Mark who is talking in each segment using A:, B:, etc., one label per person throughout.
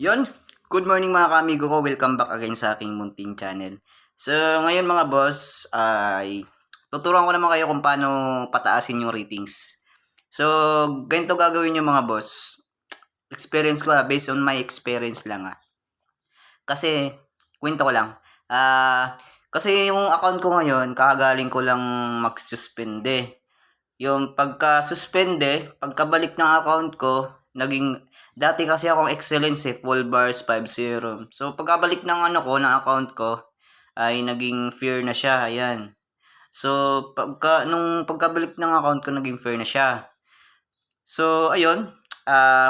A: Yon, good morning mga kamigo ko. Welcome back again sa aking munting channel. So, ngayon mga boss, ay tuturuan ko naman kayo kung paano pataasin yung ratings. So, ganito gagawin yung mga boss. Experience ko based on my experience lang Kasi, kwento ko lang. Kasi yung account ko ngayon, kakagaling ko lang mag-suspende. Yung pagka-suspende, pagkabalik ng account ko, dati kasi akong excellence full bars 5-0. So, pagkabalik ng ng account ko, ay naging fair na siya, ayan. So, nung pagkabalik ng account ko, naging fair na siya. So, ayun,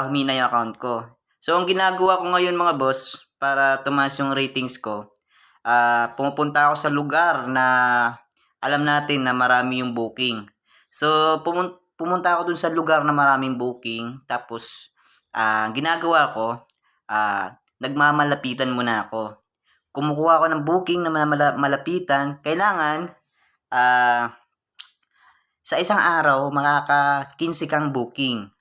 A: humina yung account ko. So, ang ginagawa ko ngayon mga boss, para tumaas yung ratings ko, pumupunta ako sa lugar na alam natin na marami yung booking. So, pumunta ako dun sa lugar na maraming booking. Tapos, ginagawa ko, nagmamalapitan muna ako. Kumukuha ako ng booking na malapitan. Kailangan, sa isang araw, makaka-15 kang booking.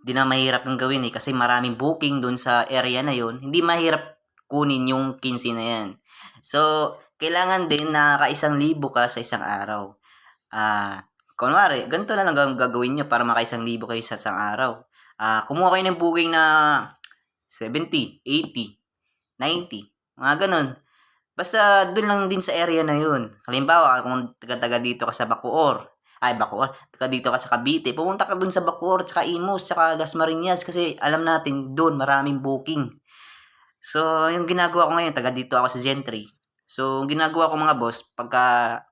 A: Di na mahirap ng gawin kasi maraming booking dun sa area na yon. Hindi mahirap kunin yung 15 na yan. So, kailangan din na ka-1,000 ka sa isang araw. Kunwari, ganito na lang gagawin nyo para maka-1,000 kayo sa isang araw. Kumuha kayo ng booking na 70, 80, 90, mga ganun. Basta doon lang din sa area na yun. Halimbawa, kung taga dito ka sa Bacoor, taga dito ka sa Cavite, pumunta ka doon sa Bacoor, tsaka Imus, tsaka Dasmariñas, kasi alam natin doon maraming booking. So, yung ginagawa ko ngayon, taga dito ako sa Gentry. So, yung ginagawa ko mga boss, pagka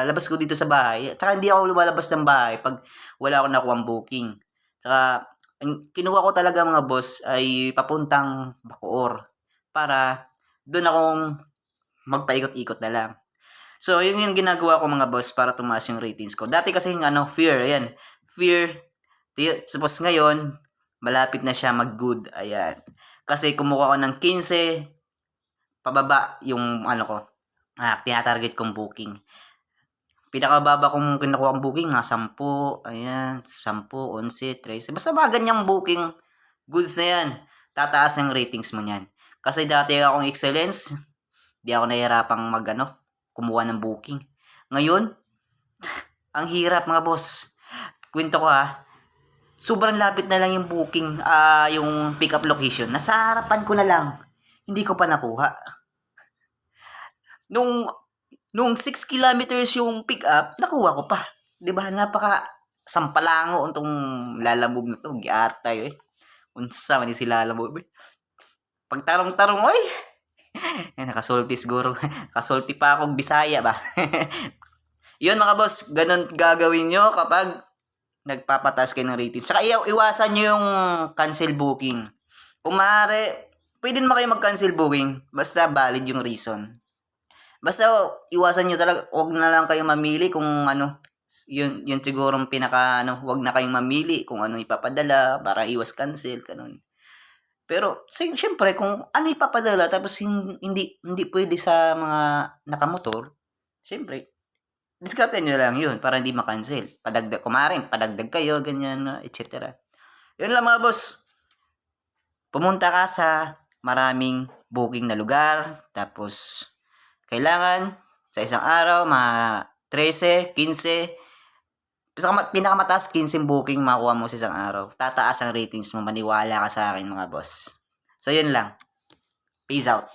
A: labas ko dito sa bahay, tsaka hindi ako lumalabas ng bahay pag wala akong nakuha booking. Tsaka, ang kinuha ko talaga mga boss ay papuntang Bacoor para doon akong magpaikot-ikot na lang. So, yun yung ginagawa ko mga boss para tumaas yung ratings ko. Dati kasi yung fear, ayan. Fear, suppose ngayon, malapit na siya mag-good, ayan. Kasi kumuha ko ng 15, pababa yung tinatarget kong booking. Pinakababa kong kinukuha ang booking, 10, ayan, 10, 11, 13. Basta mga ganyang booking, goods na yan. Tataas ang ratings mo niyan. Kasi dati akong excellence, di ako nahihirapang kumuha ng booking. Ngayon, ang hirap mga boss. Kwento ko sobrang lapit na lang yung booking, yung pick up location. Nasa harapan ko na lang. Hindi ko pa nakuha. Nung 6 kilometers yung pick up, nakuha ko pa. 'Di ba? Napaka sampalango untong lalamove na to, giatay Unsa man si lalamove. Pagtarong-tarong oy. Nakasulti siguro. Kasulti pa akong Bisaya ba. Yun mga boss, ganun gagawin nyo kapag nagpapataas kayo ng ratings. Saka iwasan nyo yung cancel booking. Kung maaari, pwede naman kayo mag-cancel booking. Basta valid yung reason. Basta iwasan nyo talaga. Huwag na lang kayo mamili kung yun siguro huwag na kayong mamili kung ano ipapadala para iwas cancel, ganun. Pero, siyempre, kung ano ipapadala, tapos hindi pwede sa mga nakamotor, siyempre, discardin nyo lang yun para hindi makancel. Padagdag kayo, ganyan, etc. Yun lang mga boss. Pumunta ka sa maraming booking na lugar, tapos, kailangan, sa isang araw, mga 13, 15, pinakamataas 15 booking makuha mo sa isang araw. Tataas ang ratings mo. Maniwala ka sa akin mga boss. So, yun lang. Peace out.